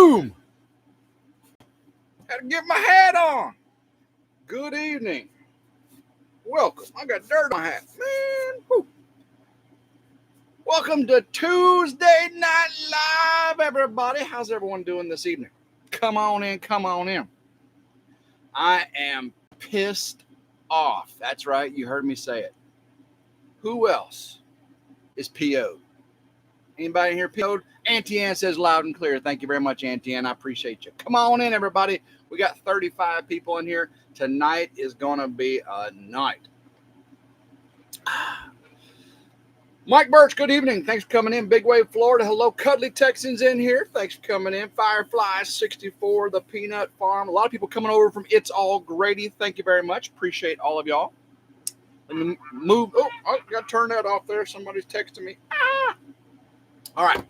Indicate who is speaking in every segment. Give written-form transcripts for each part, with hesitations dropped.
Speaker 1: Boom! Had to get my hat on. Good evening. Welcome. I got dirt on my hat. Man, whew. Welcome to Tuesday Night Live, everybody. How's everyone doing this evening? Come on in, come on in. I am pissed off. That's right, you heard me say it. Who else is PO'd? Anybody here PO'd? Auntie Ann says loud and clear. Thank you very much, Auntie Ann. I appreciate you. Come on in, everybody. We got 35 people in here. Tonight is going to be a night. Mike Birch, good evening. Thanks for coming in. Big Wave, Florida. Hello, Cuddly Texans in here. Thanks for coming in. Firefly 64, the Peanut Farm. A lot of people coming over from It's All Grady. Thank you very much. Appreciate all of y'all. Let me move. Oh, I got to turn that off there. Somebody's texting me. All right.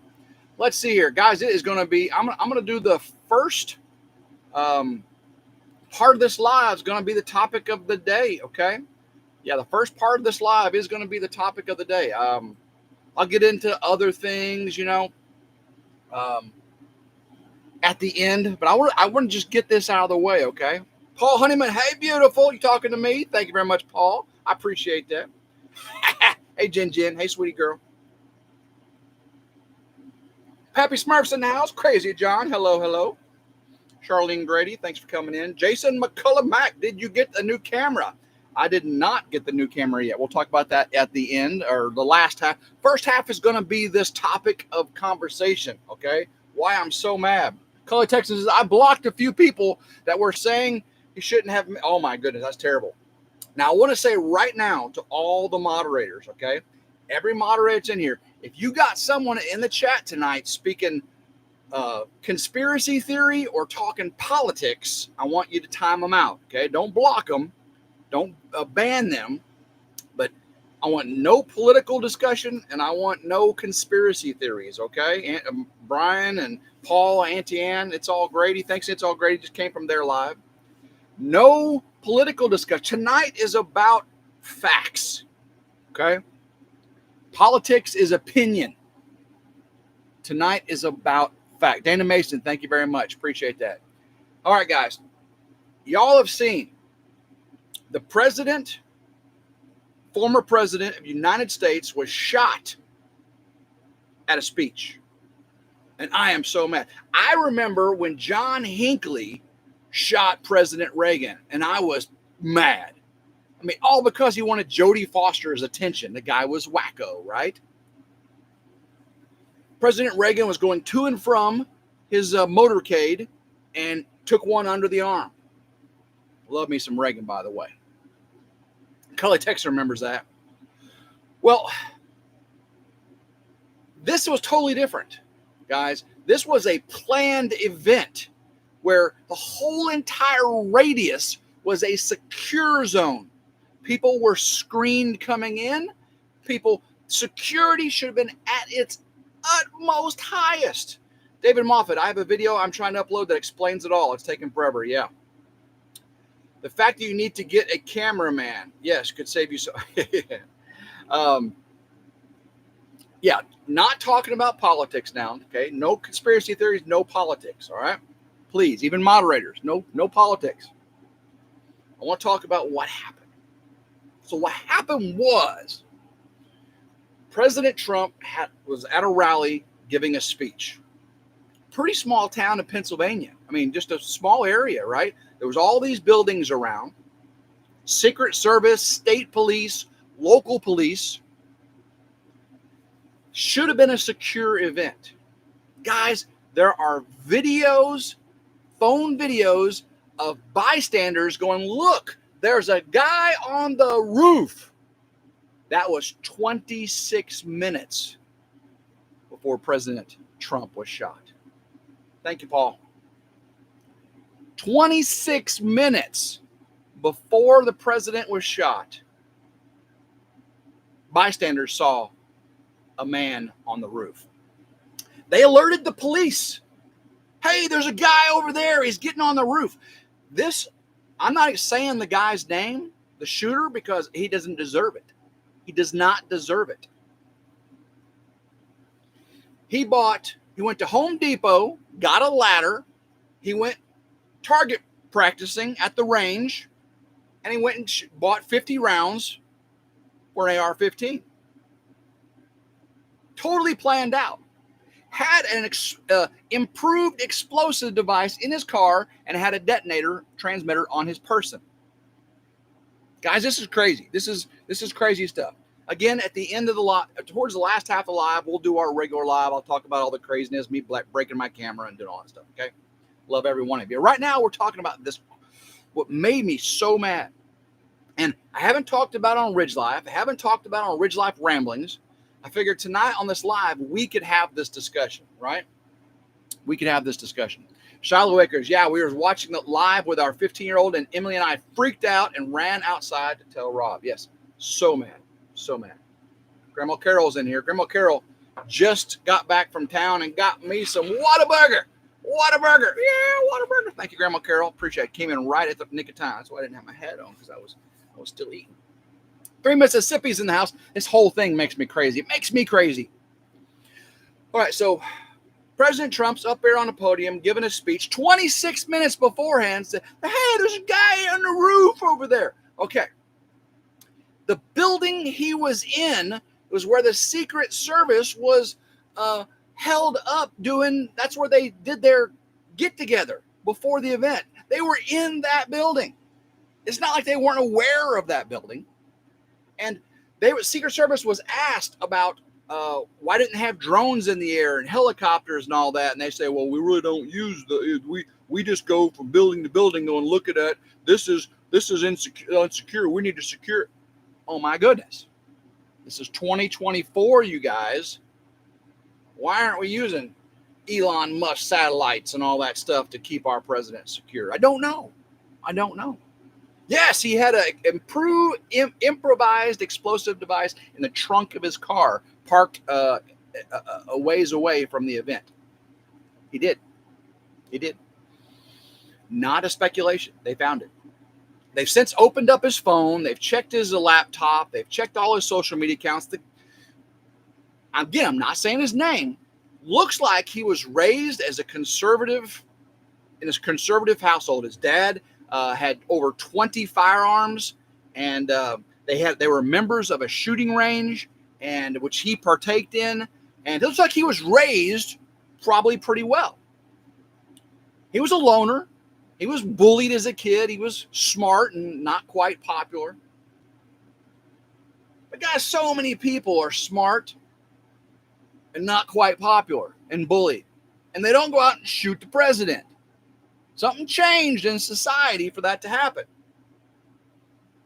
Speaker 1: Let's see here. Guys, it is going to be, I'm going to do the first part of this live is going to be the topic of the day, okay? Yeah, the first part of this live is going to be the topic of the day. I'll get into other things, at the end, but I want to just get this out of the way, okay? Paul Honeyman, hey, beautiful. You talking to me? Thank you very much, Paul. I appreciate that. Hey, Jen. Hey, sweetie girl. Pappy Smurfs in the house. Crazy John. Hello. Charlene Grady, thanks for coming in. Jason McCullough Mack, did you get a new camera? I did not get the new camera yet. We'll talk about that at the end, or the last half. First half is going to be this topic of conversation, okay? Why I'm so mad. Cully Texas says, I blocked a few people that were saying you shouldn't have. Oh, my goodness, that's terrible. Now, I want to say right now to all the moderators, okay? Every moderator that's in here, if you got someone in the chat tonight speaking conspiracy theory or talking politics, I want you to time them out, okay? Don't block them. Don't ban them. But I want no political discussion, and I want no conspiracy theories, okay? Brian and Paul, Auntie Ann, It's All Grady. Thanks, It's All Grady. Just came from their live. No political discussion. Tonight is about facts, okay? Politics is opinion. Tonight is about fact. Dana Mason, thank you very much. Appreciate that. All right, guys. Y'all have seen the president, former president of the United States, was shot at a speech. And I am so mad. I remember when John Hinckley shot President Reagan, and I was mad. I mean, all because he wanted Jodie Foster's attention. The guy was wacko, right? President Reagan was going to and from his motorcade and took one under the arm. Love me some Reagan, by the way. Cully Texas remembers that. Well, this was totally different, guys. This was a planned event where the whole entire radius was a secure zone. People were screened coming in. Security should have been at its utmost highest. David Moffat, I have a video I'm trying to upload that explains it all. It's taking forever, yeah. The fact that you need to get a cameraman, yes, could save you so. Yeah, not talking about politics now, okay? No conspiracy theories, no politics, all right? Please, even moderators, no politics. I want to talk about what happened. So what happened was President Trump was at a rally giving a speech. Pretty small town in Pennsylvania. I mean, just a small area, right? There was all these buildings around. Secret Service, state police, local police. Should have been a secure event. Guys, there are videos, phone videos of bystanders going, look, there's a guy on the roof. That was 26 minutes before President Trump was shot. Thank you, Paul. 26 minutes before the president was shot, bystanders saw a man on the roof. They alerted the police. Hey, there's a guy over there. He's getting on the roof. I'm not saying the guy's name, the shooter, because he doesn't deserve it. He does not deserve it. He bought He went to Home Depot, got a ladder. He went target practicing at the range, and he went and bought 50 rounds for an AR-15. Totally planned out. Had an improved explosive device in his car and had a detonator transmitter on his person. Guys, this is crazy. This is crazy stuff. Again, at the end of the live, towards the last half of the live, we'll do our regular live. I'll talk about all the craziness, me breaking my camera and doing all that stuff. Okay, love every one of you. Right now, we're talking about this. What made me so mad, and I haven't talked about on RidgeLife. I haven't talked about on RidgeLife Ramblings. I figured tonight on this live, we could have this discussion, right? We could have this discussion. Shiloh Akers, yeah, we were watching the live with our 15-year-old, and Emily and I freaked out and ran outside to tell Rob. Yes, so mad. So mad. Grandma Carol's in here. Grandma Carol just got back from town and got me some Whataburger. Whataburger. Yeah, Whataburger. Thank you, Grandma Carol. Appreciate it. Came in right at the nick of time. That's why I didn't have my hat on, because I was still eating. 3 Mississippi's in the house. This whole thing makes me crazy. It makes me crazy. All right, so President Trump's up there on the podium giving a speech 26 minutes beforehand. Said, hey, there's a guy on the roof over there. Okay. The building he was in was where the Secret Service was held up doing, that's where they did their get-together before the event. They were in that building. It's not like they weren't aware of that building. And Secret Service was asked about why didn't they have drones in the air and helicopters and all that. And they say, well, we really don't use we just go from building to building, go and look at it. This is insecure. We need to secure. Oh my goodness. This is 2024, you guys. Why aren't we using Elon Musk satellites and all that stuff to keep our president secure? I don't know. Yes, he had an improvised explosive device in the trunk of his car, parked a ways away from the event. He did. Not a speculation. They found it. They've since opened up his phone. They've checked his laptop. They've checked all his social media accounts. Again, I'm not saying his name. Looks like he was raised as a conservative, in a conservative household. His dad had over 20 firearms, and they were members of a shooting range, and which he partaked in. And it looks like he was raised probably pretty well. He was a loner. He was bullied as a kid. He was smart and not quite popular. But guys, so many people are smart and not quite popular and bullied. And they don't go out and shoot the president. Something changed in society for that to happen.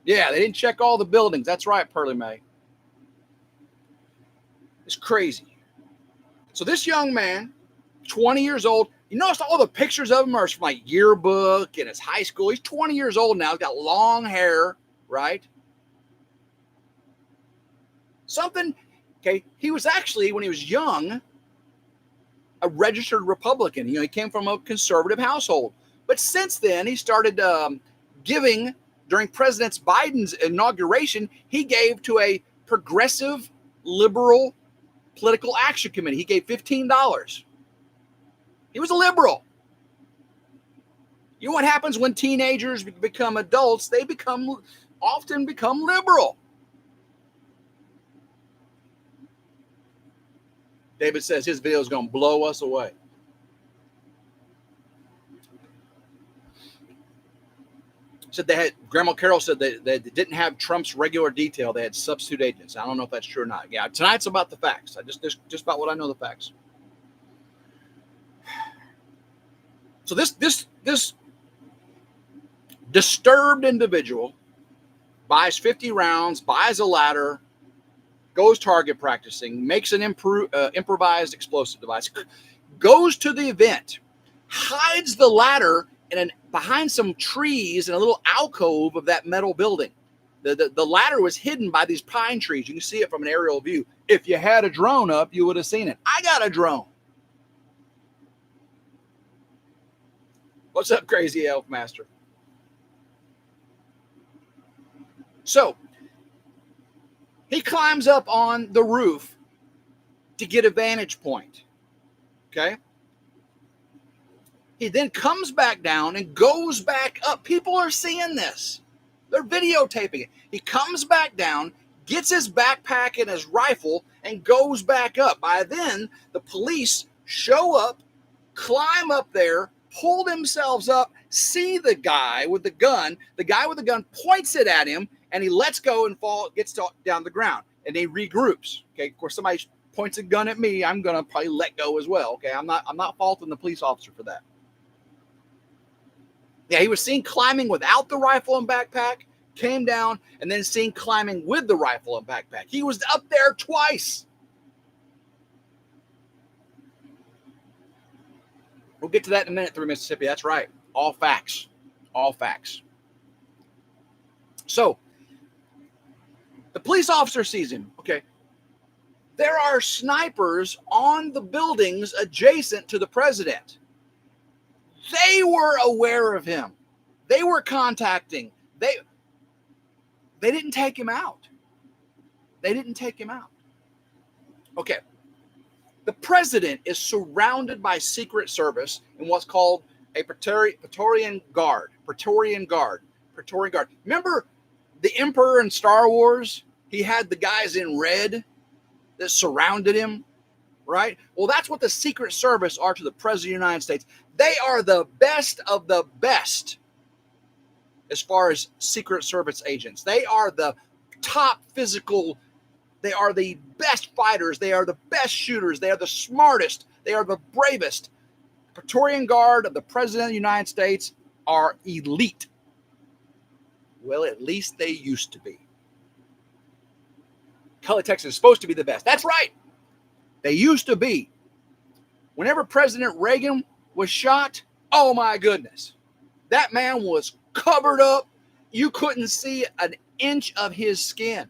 Speaker 1: Yeah, they didn't check all the buildings. That's right, Pearly May. It's crazy. So this young man, 20 years old, you notice all the pictures of him are from like yearbook and his high school. He's 20 years old now. He's got long hair, right? Okay, he was actually, when he was young, a registered Republican. He came from a conservative household. But since then, he started giving, during President Biden's inauguration, he gave to a progressive liberal political action committee. He gave $15. He was a liberal. You know what happens when teenagers become adults? They often become liberal. David says his video is going to blow us away. Said Grandma Carol said they didn't have Trump's regular detail. They had substitute agents. I don't know if that's true or not. Yeah, tonight's about the facts. I just about what I know the facts. So this disturbed individual buys 50 rounds, buys a ladder, goes target practicing, makes an improvised explosive device, goes to the event, hides the ladder behind some trees in a little alcove of that metal building. The ladder was hidden by these pine trees. You can see it from an aerial view. If you had a drone up, you would have seen it. I got a drone. What's up, Crazy Elf Master? So he climbs up on the roof to get a vantage point. Okay. He then comes back down and goes back up. People are seeing this. They're videotaping it. He comes back down, gets his backpack and his rifle, and goes back up. By then, the police show up, climb up there, pull themselves up, see the guy with the gun. The guy with the gun points it at him, and he lets go and gets down the ground, and he regroups. Okay, of course, somebody points a gun at me. I'm gonna probably let go as well. Okay, I'm not faulting the police officer for that. Yeah, he was seen climbing without the rifle and backpack, came down, and then seen climbing with the rifle and backpack. He was up there twice. We'll get to that in a minute through Mississippi. That's right. All facts. All facts. So, the police officer sees him. Okay. There are snipers on the buildings adjacent to the president. They were aware of him. They were contacting. They didn't take him out. They didn't take him out. Okay. The president is surrounded by Secret Service in what's called a Praetorian Guard. Praetorian Guard. Remember the Emperor in Star Wars? He had the guys in red that surrounded him, right? Well, that's what the Secret Service are to the President of the United States. They are the best of the best as far as Secret Service agents. They are the top physical. They are the best fighters. They are the best shooters. They are the smartest. They are the bravest. Praetorian Guard of the President of the United States are elite. Well, at least they used to be. Kelly, Texas is supposed to be the best. That's right. They used to be. Whenever President Reagan was shot, oh my goodness. That man was covered up. You couldn't see an inch of his skin.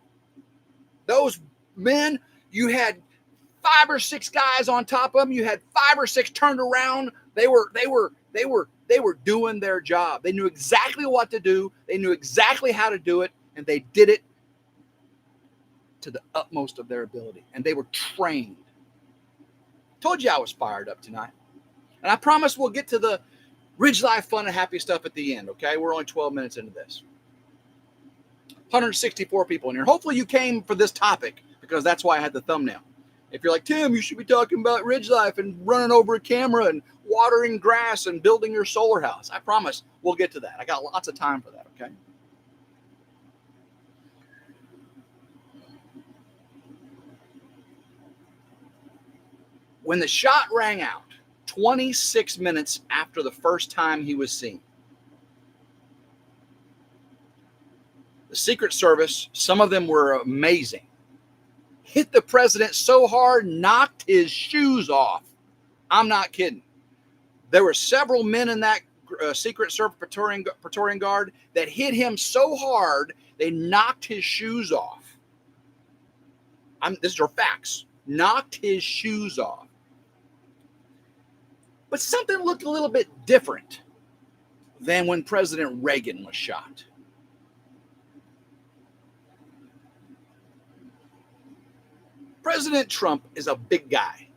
Speaker 1: Those men, you had 5 or 6 guys on top of them. You had 5 or 6 turned around. They were doing their job. They knew exactly what to do. They knew exactly how to do it, and they did it to the utmost of their ability. And they were trained. Told you I was fired up tonight. And I promise we'll get to the Ridge Life fun and happy stuff at the end, okay? We're only 12 minutes into this. 164 people in here. Hopefully you came for this topic because that's why I had the thumbnail. If you're like, Tim, you should be talking about Ridge Life and running over a camera and watering grass and building your solar house. I promise we'll get to that. I got lots of time for that, okay? When the shot rang out, 26 minutes after the first time he was seen, the Secret Service, some of them were amazing, hit the president so hard, knocked his shoes off. I'm not kidding. There were several men in that Secret Service Praetorian Guard that hit him so hard, they knocked his shoes off. These are facts. Knocked his shoes off. But something looked a little bit different than when President Reagan was shot. President Trump is a big guy,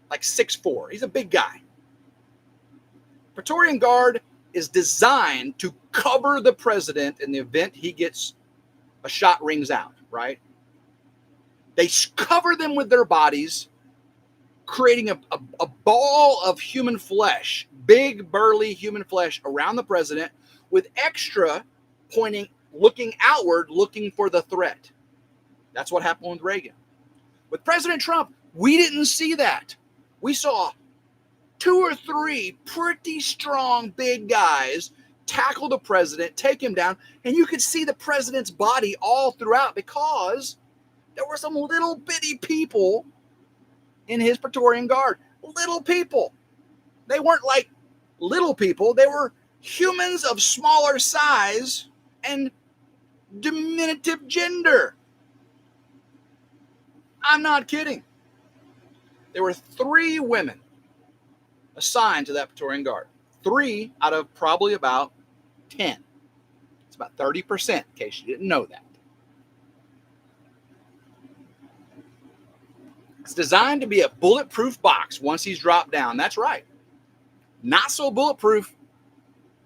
Speaker 1: like 6'4". He's a big guy. Praetorian Guard is designed to cover the president in the event he gets a shot rings out, right? They cover them with their bodies, creating a ball of human flesh, big, burly human flesh around the president with extra pointing, looking outward, looking for the threat. That's what happened with Reagan. With President Trump, we didn't see that. We saw 2 or 3 pretty strong big guys tackle the president, take him down, and you could see the president's body all throughout because there were some little bitty people in his Praetorian Guard. Little people. They weren't like little people. They were humans of smaller size and diminutive gender. I'm not kidding. There were 3 women assigned to that Praetorian Guard. 3 out of probably about 10. It's about 30%, in case you didn't know that. It's designed to be a bulletproof box once he's dropped down. That's right. Not so bulletproof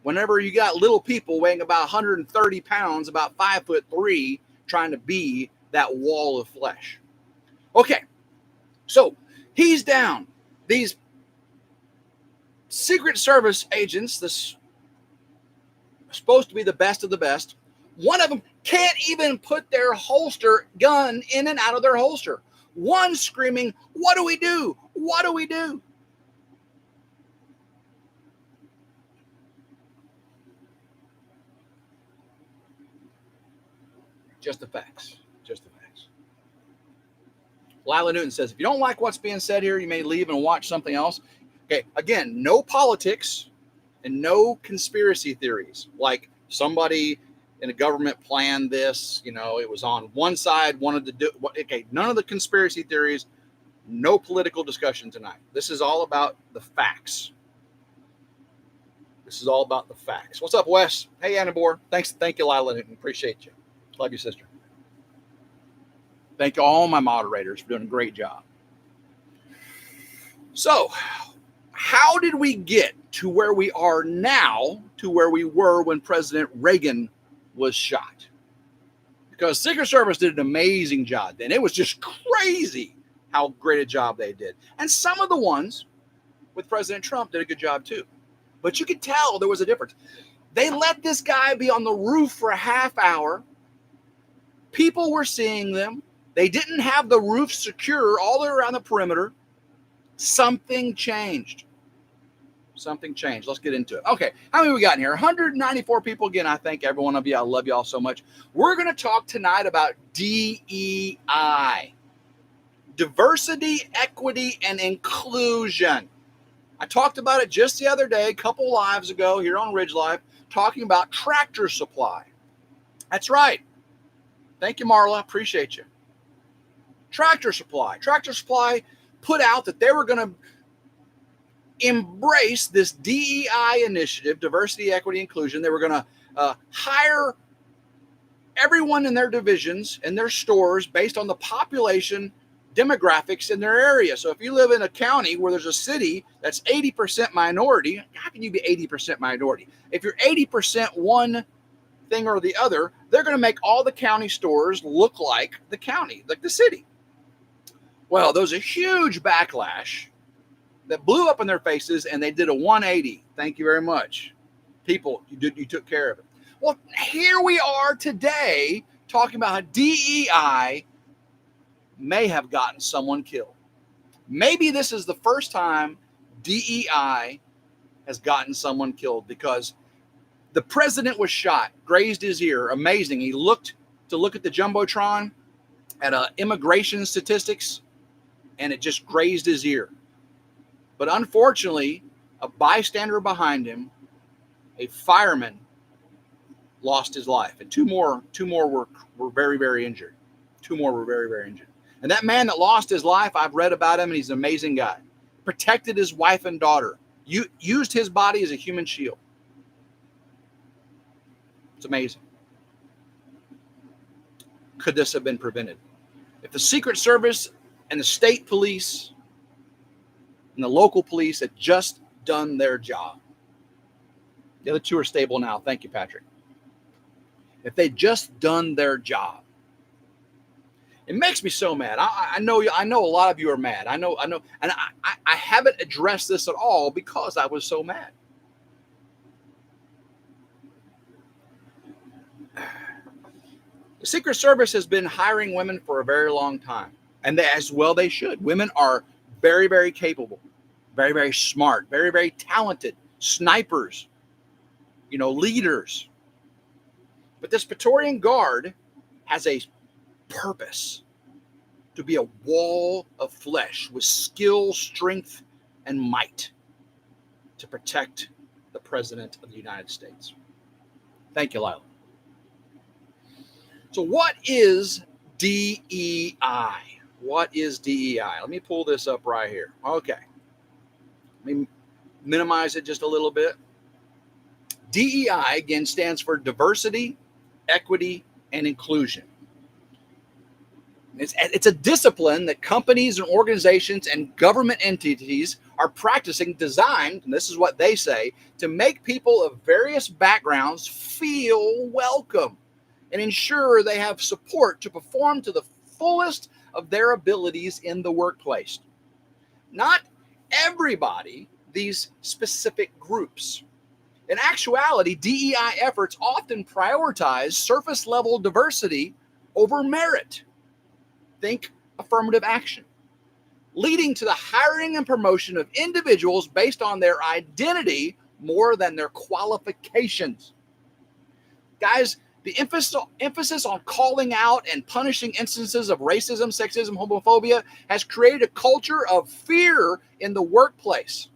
Speaker 1: whenever you got little people weighing about 130 pounds, about 5'3", trying to be that wall of flesh. Okay, so he's down. These Secret Service agents, this supposed to be the best of the best, one of them can't even put their holster gun in and out of their holster. One screaming, "What do we do? What do we do?" Just the facts. Just the facts. Lila Newton says, if you don't like what's being said here, you may leave and watch something else. Okay, again, no politics and no conspiracy theories. Like somebody in the government planned this, it was on one side, wanted to do. Okay, none of the conspiracy theories, no political discussion tonight. This is all about the facts. This is all about the facts. What's up, Wes? Hey, Annabore. Thank you, Lila Newton. Appreciate you. Love you, sister. Thank you, all my moderators, for doing a great job. So, how did we get to where we are now to where we were when President Reagan was shot? Because Secret Service did an amazing job then. It was just crazy how great a job they did. And some of the ones with President Trump did a good job too. But you could tell there was a difference. They let this guy be on the roof for a half hour. People were seeing them. They didn't have the roof secure all the way around the perimeter. Something changed. Something changed. Let's get into it. Okay, how many we got in here? 194 people. Again, I thank every one of you. I love you all so much. We're going to talk tonight about DEI. Diversity, equity, and inclusion. I talked about it just the other day, a couple lives ago here on RidgeLife, talking about Tractor Supply. That's right. Thank you, Marla. Appreciate you. Tractor Supply. Tractor Supply put out that they were going to embrace this DEI initiative, diversity, equity, inclusion. They were going to hire everyone in their divisions and their stores based on the population demographics in their area. So if you live in a county where there's a city that's 80% minority, how can you be 80% minority? If you're 80% one thing or the other, they're going to make all the county stores look like the county, like the city. Well, there was a huge backlash that blew up in their faces, and they did a 180. Thank you very much. People, you took care of it. Well, here we are today talking about how DEI may have gotten someone killed. Maybe this is the first time DEI has gotten someone killed, because the president was shot, grazed his ear. Amazing. He looked at the Jumbotron at immigration statistics, and it just grazed his ear. But unfortunately, a bystander behind him, a fireman, lost his life. And two more were very, very injured. Two more were very, very injured. And that man that lost his life, I've read about him, and he's an amazing guy. Protected his wife and daughter. Used his body as a human shield. It's amazing. Could this have been prevented? If the Secret Service and the state police and the local police had just done their job. The other two are stable now. Thank you, Patrick. If they'd just done their job. It makes me so mad. I know a lot of you are mad. I know, and I haven't addressed this at all because I was so mad. The Secret Service has been hiring women for a very long time, and they should. Women are very, very capable, very, very smart, very, very talented, snipers, leaders. But this Praetorian Guard has a purpose: to be a wall of flesh with skill, strength, and might to protect the President of the United States. Thank you, Lila. So what is DEI? What is DEI? Let me pull this up right here. Okay. Let me minimize it just a little bit. DEI, again, stands for diversity, equity, and inclusion. It's a discipline that companies and organizations and government entities are practicing, designed, and this is what they say, to make people of various backgrounds feel welcome and ensure they have support to perform to the fullest of their abilities in the workplace. Not everybody, these specific groups. In actuality, DEI efforts often prioritize surface level diversity over merit. Think affirmative action, leading to the hiring and promotion of individuals based on their identity more than their qualifications. Guys, the emphasis on calling out and punishing instances of racism, sexism, homophobia has created a culture of fear in the workplace,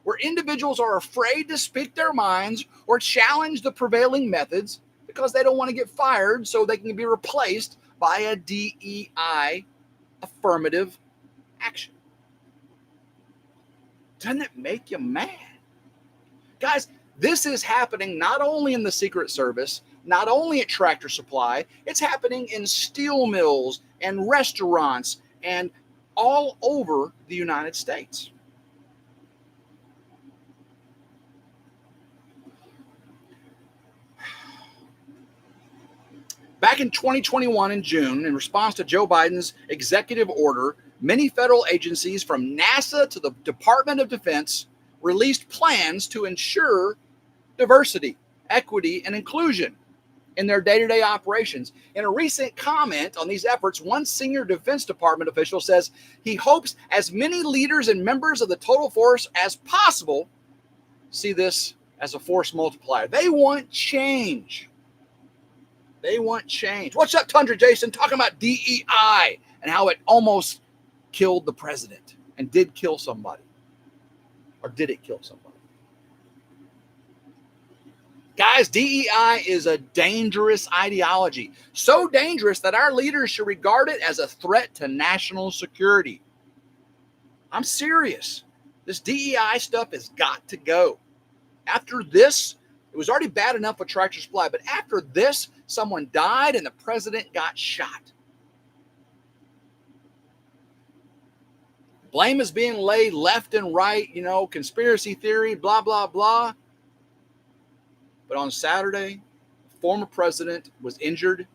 Speaker 1: where individuals are afraid to speak their minds or challenge the prevailing methods because they don't want to get fired so they can be replaced by a DEI affirmative action. Doesn't it make you mad? Guys, this is happening not only in the Secret Service, not only at Tractor Supply, it's happening in steel mills and restaurants and all over the United States. Back in 2021 in June, in response to Joe Biden's executive order, many federal agencies from NASA to the Department of Defense released plans to ensure diversity, equity, and inclusion in their day-to-day operations. In a recent comment on these efforts, one senior Defense Department official says he hopes as many leaders and members of the total force as possible see this as a force multiplier. They want change. They want change. What's up, Tundra Jason? Talking about DEI and how it almost killed the president and did kill somebody. Or did it kill somebody? Guys, DEI is a dangerous ideology. So dangerous that our leaders should regard it as a threat to national security. I'm serious. This DEI stuff has got to go. After this, it was already bad enough with Tractor Supply, but after this, someone died and the president got shot. Blame is being laid left and right, conspiracy theory, blah, blah, blah. But on Saturday, the former president was injured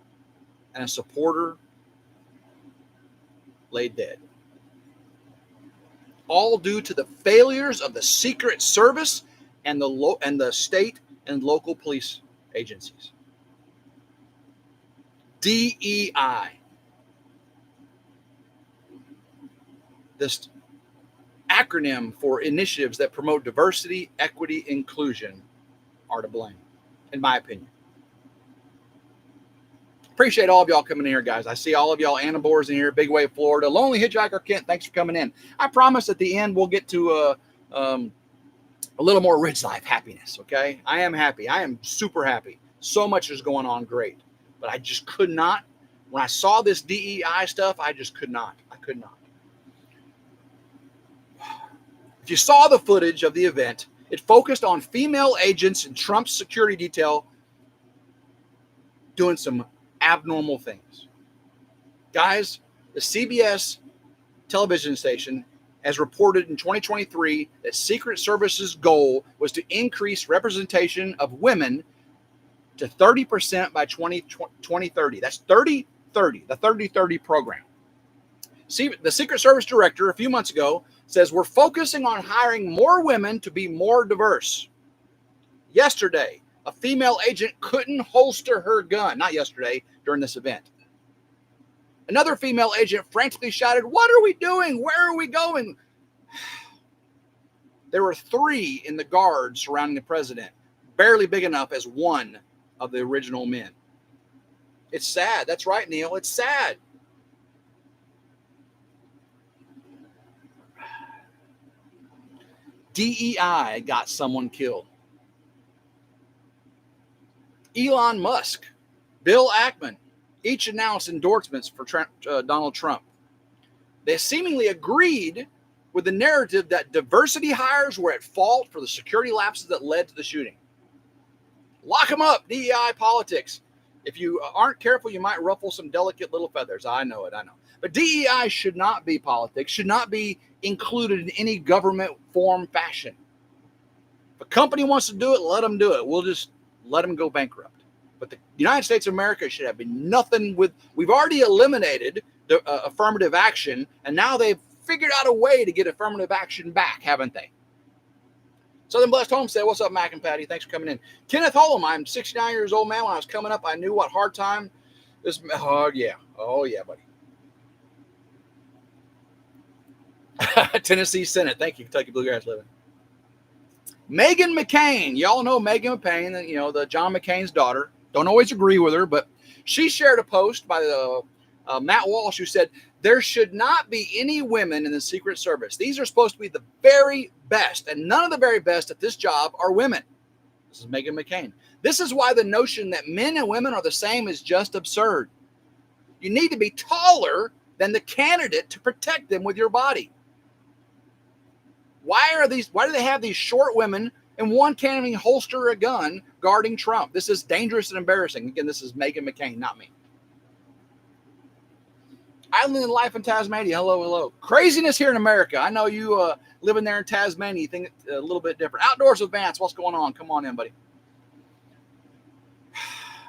Speaker 1: and a supporter lay dead. All due to the failures of the Secret Service and the state and local police agencies. DEI. This acronym for initiatives that promote diversity, equity, inclusion are to blame, in my opinion. Appreciate all of y'all coming in here, guys. I see all of y'all Annabores in here, Big Wave, Florida. Lonely Hitchhiker Kent, thanks for coming in. I promise at the end we'll get to a little more Ridge Life happiness, okay? I am happy. I am super happy. So much is going on great. But I just could not. When I saw this DEI stuff, I just could not. I could not. If you saw the footage of the event, it focused on female agents in Trump's security detail doing some abnormal things. Guys, the CBS television station has reported in 2023 that Secret Service's goal was to increase representation of women to 30% by 2030. That's 30-30, the 30-30 program. See, the Secret Service director a few months ago says we're focusing on hiring more women to be more diverse. Yesterday, a female agent couldn't holster her gun. Not yesterday, during this event. Another female agent frantically shouted, "What are we doing? Where are we going?" There were 3 in the guard surrounding the president, barely big enough as one of the original men. It's sad. That's right, Neil. It's sad. DEI got someone killed. Elon Musk, Bill Ackman, each announced endorsements for Donald Trump. They seemingly agreed with the narrative that diversity hires were at fault for the security lapses that led to the shooting. Lock them up, DEI politics. If you aren't careful, you might ruffle some delicate little feathers. I know it. I know. But DEI should not be politics, should not be included in any government form fashion. If a company wants to do it, let them do it. We'll just let them go bankrupt. But the United States of America should have been nothing with, we've already eliminated the affirmative action, and now they've figured out a way to get affirmative action back, haven't they? Southern Blessed Homestead, what's up, Mac and Patty? Thanks for coming in. Kenneth Holm, I'm 69 years old, man. When I was coming up, I knew what hard time this, oh yeah, buddy. Tennessee Senate, thank you, Kentucky Bluegrass Living. Megan McCain, y'all know Megan McCain, you know, the John McCain's daughter. Don't always agree with her, but she shared a post by the Matt Walsh who said, there should not be any women in the Secret Service. These are supposed to be the very best, and none of the very best at this job are women. This is Megan McCain. This is why the notion that men and women are the same is just absurd. You need to be taller than the candidate to protect them with your body. Why do they have these short women and one can't even holster a gun guarding Trump? This is dangerous and embarrassing. Again, this is Megan McCain, not me. Island Life in Tasmania. Hello. Craziness here in America. I know you living there in Tasmania. You think it's a little bit different. Outdoors with Vance. What's going on? Come on in, buddy.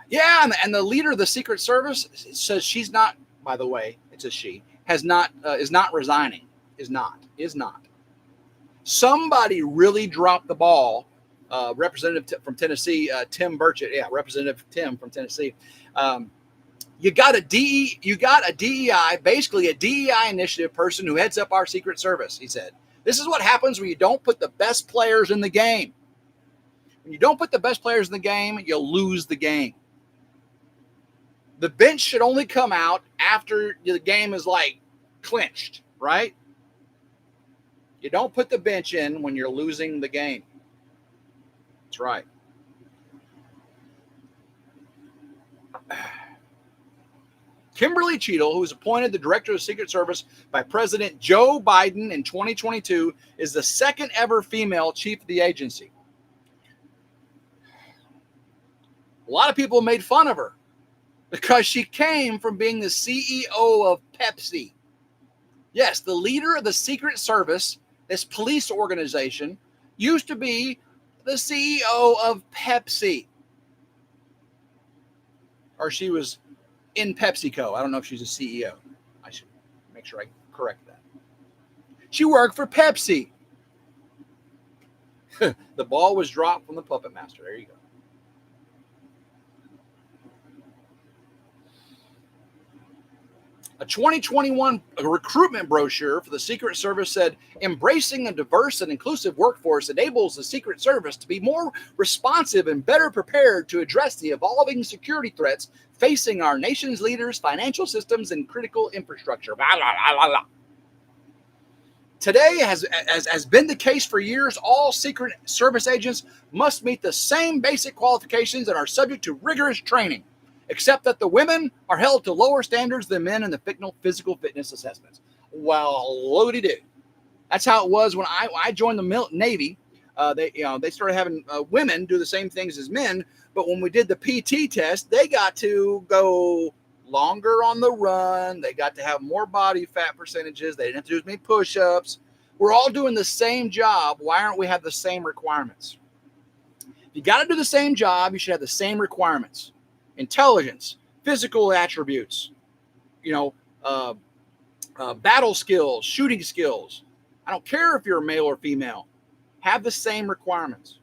Speaker 1: Yeah, and the leader of the Secret Service says she's not, by the way, it's a she, is not resigning. Is not. Somebody really dropped the ball. Representative from Tennessee, Tim Burchett. Yeah, Representative Tim from Tennessee. You got a DEI, basically a DEI initiative person who heads up our Secret Service, he said. This is what happens when you don't put the best players in the game. When you don't put the best players in the game, you'll lose the game. The bench should only come out after the game is like clinched, right? You don't put the bench in when you're losing the game. That's right. Kimberly Cheadle, who was appointed the director of the Secret Service by President Joe Biden in 2022, is the second ever female chief of the agency. A lot of people made fun of her because she came from being the CEO of Pepsi. Yes, the leader of the Secret Service, this police organization, used to be the CEO of Pepsi. Or she was in PepsiCo. I don't know if she's a CEO. I should make sure I correct that. She worked for Pepsi. The ball was dropped from the puppet master. There you go. A 2021 recruitment brochure for the Secret Service said, embracing a diverse and inclusive workforce enables the Secret Service to be more responsive and better prepared to address the evolving security threats facing our nation's leaders, financial systems, and critical infrastructure. Blah, blah, blah, blah. Today, has been the case for years, all Secret Service agents must meet the same basic qualifications and are subject to rigorous training, except that the women are held to lower standards than men in the physical fitness assessments. Well, loady-do. That's how it was when I joined the Navy. They started having women do the same things as men, but when we did the PT test, they got to go longer on the run. They got to have more body fat percentages. They didn't have to do as many push-ups. We're all doing the same job. Why aren't we have the same requirements? If you got to do the same job, you should have the same requirements. Intelligence, physical attributes, battle skills, shooting skills. I don't care if you're male or female. Have the same requirements.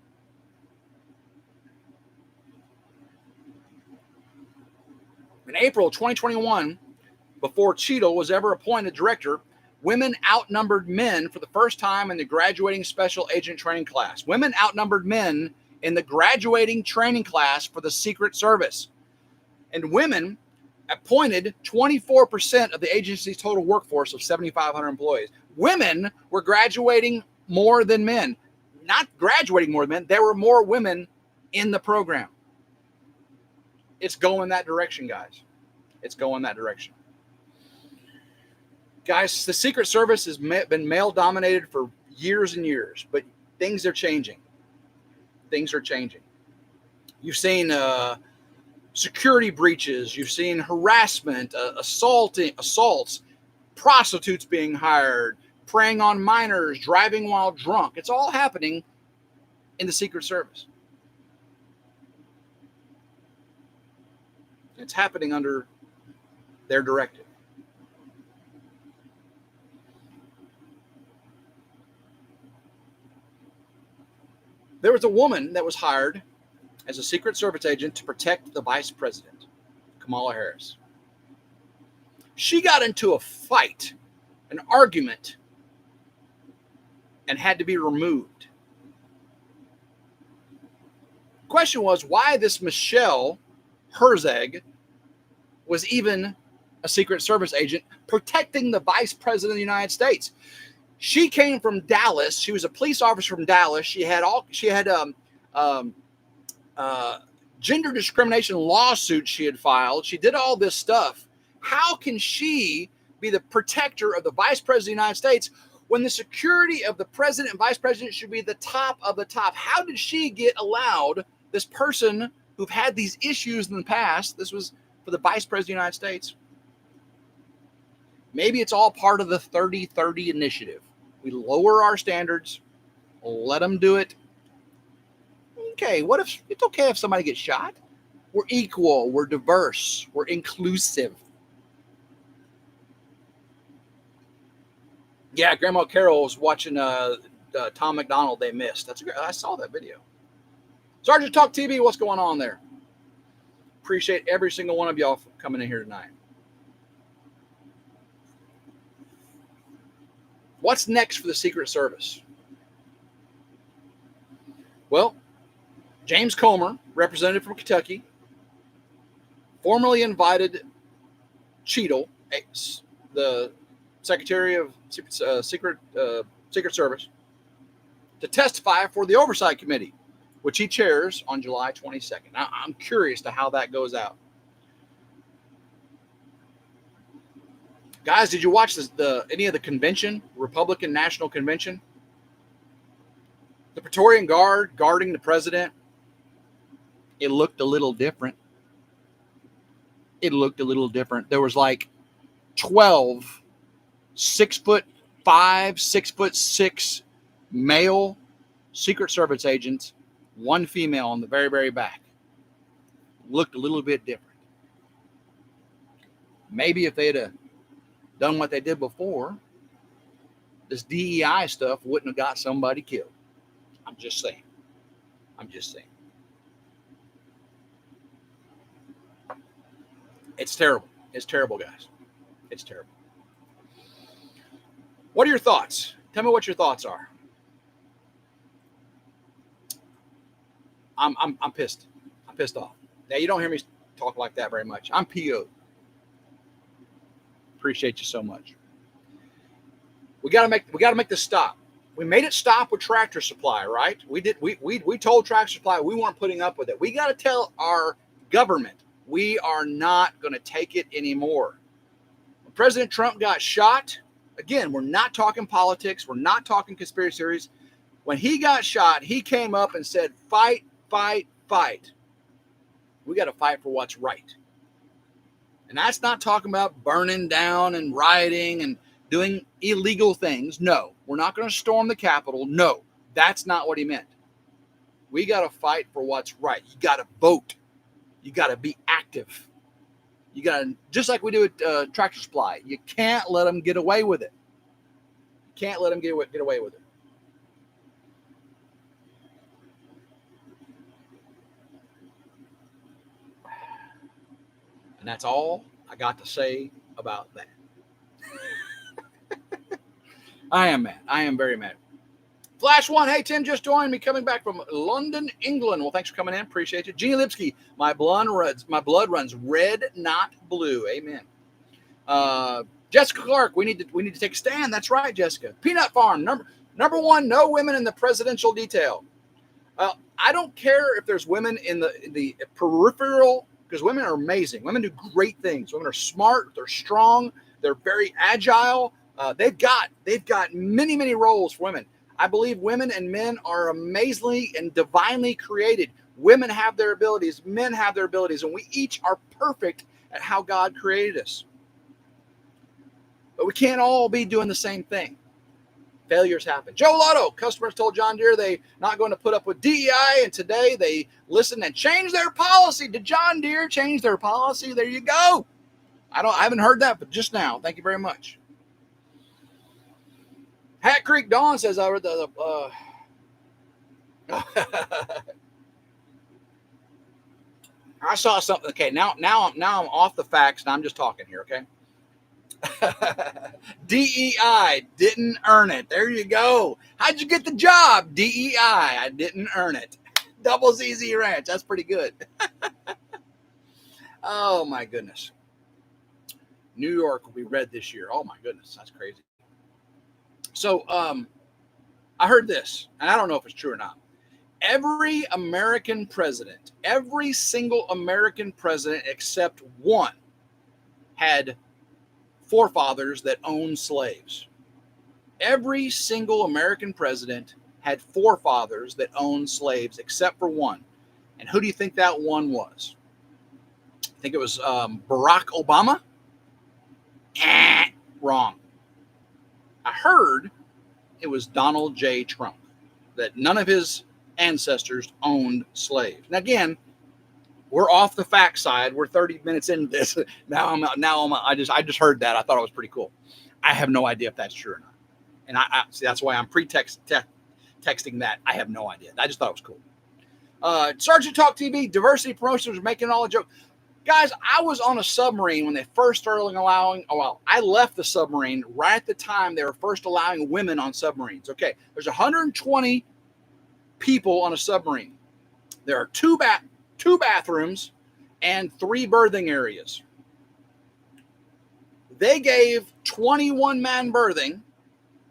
Speaker 1: In April 2021, before Cheadle was ever appointed director, women outnumbered men for the first time in the graduating special agent training class. Women outnumbered men in the graduating training class for the Secret Service. And women appointed 24% of the agency's total workforce of 7,500 employees. Women were graduating more than men. Not graduating more than men. There were more women in the program. It's going that direction, guys. It's going that direction. Guys, the Secret Service has been male-dominated for years and years, but things are changing. Things are changing. You've seen security breaches. You've seen harassment, assaults, prostitutes being hired, preying on minors, driving while drunk. It's all happening in the Secret Service. It's happening under their directive. There was a woman that was hired as a Secret Service agent to protect the vice president, Kamala Harris. She got into a fight, an argument, and had to be removed. The question was why this Michelle Herzog was even a Secret Service agent protecting the vice president of the United States. She came from Dallas. She was a police officer from Dallas. She had gender discrimination lawsuits she had filed. She did all this stuff. How can she be the protector of the vice president of the United States when the security of the president and vice president should be the top of the top? How did she get allowed, this person who've had these issues in the past, this was for the vice president of the United States? Maybe it's all part of the 30-30 initiative. We lower our standards, let them do it. Okay, what if it's okay if somebody gets shot? We're equal, we're diverse, we're inclusive. Yeah, Grandma Carol was watching Tom McDonald They Missed. I saw that video. Sergeant Talk TV, what's going on there? Appreciate every single one of y'all for coming in here tonight. What's next for the Secret Service? Well, James Comer, representative from Kentucky, formally invited Cheadle, the Secretary of Secret Service, to testify for the Oversight Committee, which he chairs on July 22nd. Now, I'm curious to how that goes out. Guys, did you watch any of the convention, Republican National Convention? The Praetorian Guard guarding the president, it looked a little different. It looked a little different. There was like 12 6'5", 6'6" male Secret Service agents, one female on the very, very back. Looked a little bit different. Maybe if they'd have done what they did before, this DEI stuff wouldn't have got somebody killed. I'm just saying. It's terrible. It's terrible, guys. It's terrible. What are your thoughts? Tell me what your thoughts are. I'm pissed. I'm pissed off. Now, you don't hear me talk like that very much. I'm PO'd. Appreciate you so much. We gotta make this stop. We made it stop with Tractor Supply, right? We told Tractor Supply we weren't putting up with it. We got to tell our government we are not going to take it anymore. When President Trump got shot, again, we're not talking politics. We're not talking conspiracy theories. When he got shot, he came up and said, fight, fight, fight. We got to fight for what's right. And that's not talking about burning down and rioting and doing illegal things. No, we're not going to storm the Capitol. No, that's not what he meant. We got to fight for what's right. You got to vote. You got to be active. You got to, just like we do at Tractor Supply, you can't let them get away with it. You can't let them get away with it. And that's all I got to say about that. I am mad. I am very mad. Flash one. Hey, Tim just joined me coming back from London, England. Well, thanks for coming in. Appreciate you. Jeannie Lipsky, my blood runs red, not blue. Amen. Jessica Clark, we need to take a stand. That's right, Jessica. Peanut Farm, number one, no women in the presidential detail. I don't care if there's women in the peripheral, because women are amazing. Women do great things. Women are smart. They're strong. They're very agile. They've got many roles for women. I believe women and men are amazingly and divinely created. Women have their abilities. Men have their abilities. And we each are perfect at how God created us. But we can't all be doing the same thing. Failures happen. Joe Lotto, customers told John Deere they not going to put up with DEI, and today they listened and changed their policy. Did John Deere change their policy? There you go. I haven't heard that, but just now. Thank you very much. Hat Creek Dawn says I read the I saw something. Okay, now I'm off the facts and I'm just talking here, okay? DEI, didn't earn it. There you go. How'd you get the job? DEI, I didn't earn it. Double ZZ Ranch, that's pretty good. Oh my goodness. New York will be red this year. Oh my goodness, that's crazy. So I heard this, and I don't know if it's true or not. Every American president, every single American president except one had forefathers that owned slaves. Every single American president had forefathers that owned slaves except for one. And who do you think that one was? I think it was Barack Obama? Wrong. I heard it was Donald J. Trump, that none of his ancestors owned slaves. And again, we're off the fact side. We're 30 minutes into this. I just heard that. I thought it was pretty cool. I have no idea if that's true or not. And I see, that's why I'm texting that. I have no idea. I just thought it was cool. Sergeant Talk TV, diversity promotions are making all a joke. Guys, I was on a submarine when they first started allowing, I left the submarine right at the time they were first allowing women on submarines. Okay, there's 120 people on a submarine. There are two bathrooms and 3 berthing areas. They gave 21-man berthing.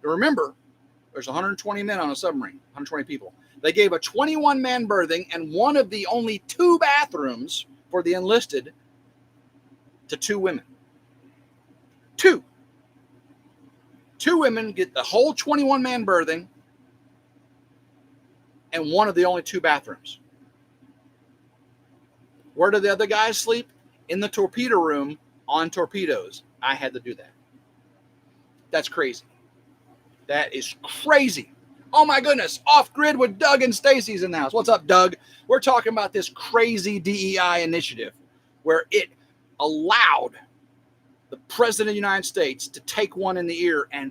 Speaker 1: Remember, there's 120 men on a submarine, 120 people. They gave a 21-man berthing and one of the only 2 bathrooms for the enlisted to 2 women. 2 women get the whole 21-man berthing and one of the only 2 bathrooms. Where do the other guys sleep? In the torpedo room on torpedoes. I had to do that. That's crazy. That is crazy. Oh my goodness. Off Grid with Doug and Stacy's in the house. What's up, Doug? We're talking about this crazy DEI initiative where it allowed the President of the United States to take one in the ear and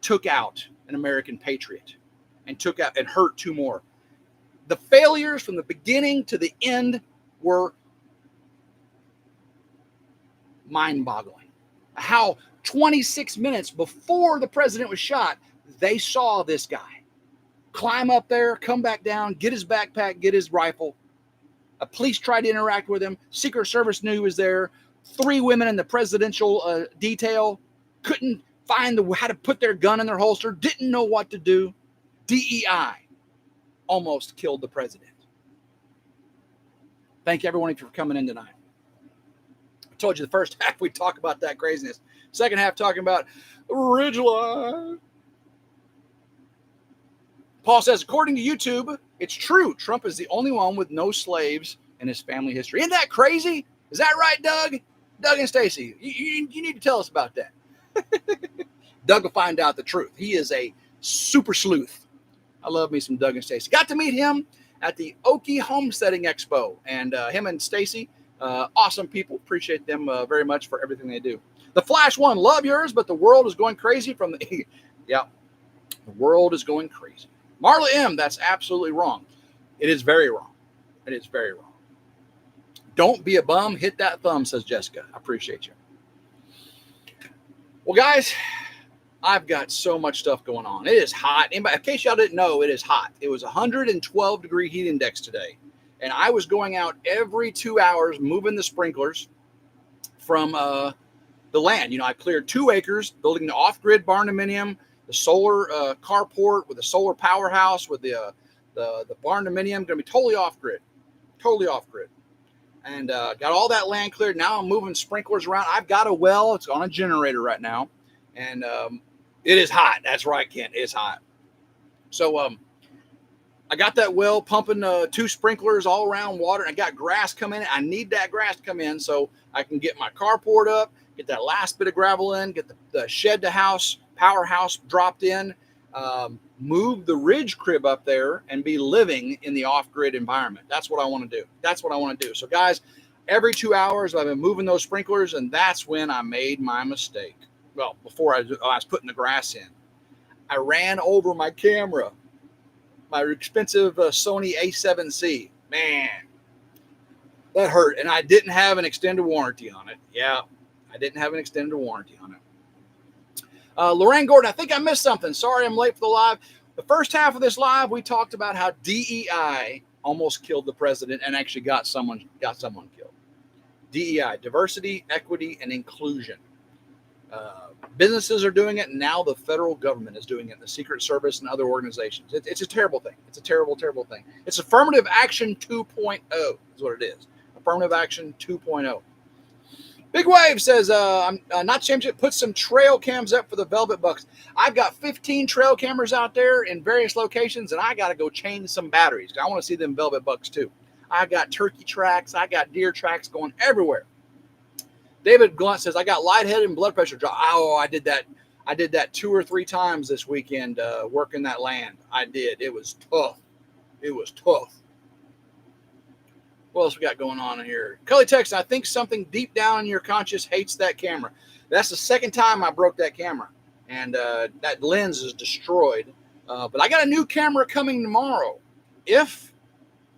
Speaker 1: took out an American patriot and took out and hurt 2 more. The failures from the beginning to the end were mind-boggling. How 26 minutes before the president was shot, they saw this guy climb up there, come back down, get his backpack, get his rifle. A police tried to interact with him. Secret Service knew he was there. 3 women in the presidential detail couldn't find how to put their gun in their holster, didn't know what to do. DEI almost killed the president. Thank you, everyone, for coming in tonight. I told you the first half we talk about that craziness. Second half talking about RidgeLife. Paul says, according to YouTube, it's true. Trump is the only one with no slaves in his family history. Isn't that crazy? Is that right, Doug? Doug and Stacy, you need to tell us about that. Doug will find out the truth. He is a super sleuth. I love me some Doug and Stacy. Got to meet him at the Okie Homesteading Expo. And him and Stacy, awesome people. Appreciate them very much for everything they do. The Flash One, love yours, but the world is going crazy from the... Yeah, the world is going crazy. Marla M., that's absolutely wrong. It is very wrong. It is very wrong. Don't be a bum. Hit that thumb, says Jessica. I appreciate you. Well, guys, I've got so much stuff going on. It is hot. In case y'all didn't know, it is hot. It was 112-degree heat index today. And I was going out every 2 hours moving the sprinklers from the land. You know, I cleared 2 acres, building the off-grid barn-dominium, the solar carport with the solar powerhouse with the barn-dominium. Going to be totally off-grid. Totally off-grid. And got all that land cleared. Now I'm moving sprinklers around. I've got a well. It's on a generator right now. And it is hot. That's right, Kent. It's hot. So I got that well pumping 2 sprinklers all around water. And I got grass coming in. I need that grass to come in so I can get my carport up, get that last bit of gravel in, get the shed to house, powerhouse dropped in, move the ridge crib up there and be living in the off-grid environment. That's what I want to do. That's what I want to do. So guys, every 2 hours I've been moving those sprinklers, and that's when I made my mistake. Well, before I was putting the grass in, I ran over my camera, my expensive Sony A7C. Man, that hurt. And I didn't have an extended warranty on it. Yeah, I didn't have an extended warranty on it. Lorraine Gordon, I think I missed something. Sorry, I'm late for the live. The first half of this live, we talked about how DEI almost killed the president and actually got someone killed. DEI, diversity, equity, and inclusion. Businesses are doing it, and now the federal government is doing it, the Secret Service and other organizations. It's a terrible thing. It's a terrible, terrible thing. It's affirmative action 2.0 is what it is. Affirmative action 2.0. Big Wave says, I'm not changing it. Put some trail cams up for the Velvet Bucks. I've got 15 trail cameras out there in various locations, and I got to go change some batteries. I want to see them Velvet Bucks too. I got turkey tracks. I got deer tracks going everywhere. David Glunt says, I got lightheaded and blood pressure drop. Oh, I did that 2 or 3 times this weekend working that land. I did. It was tough. It was tough. What else we got going on in here? Cully text, I think something deep down in your conscious hates that camera. That's the second time I broke that camera. And that lens is destroyed. But I got a new camera coming tomorrow. If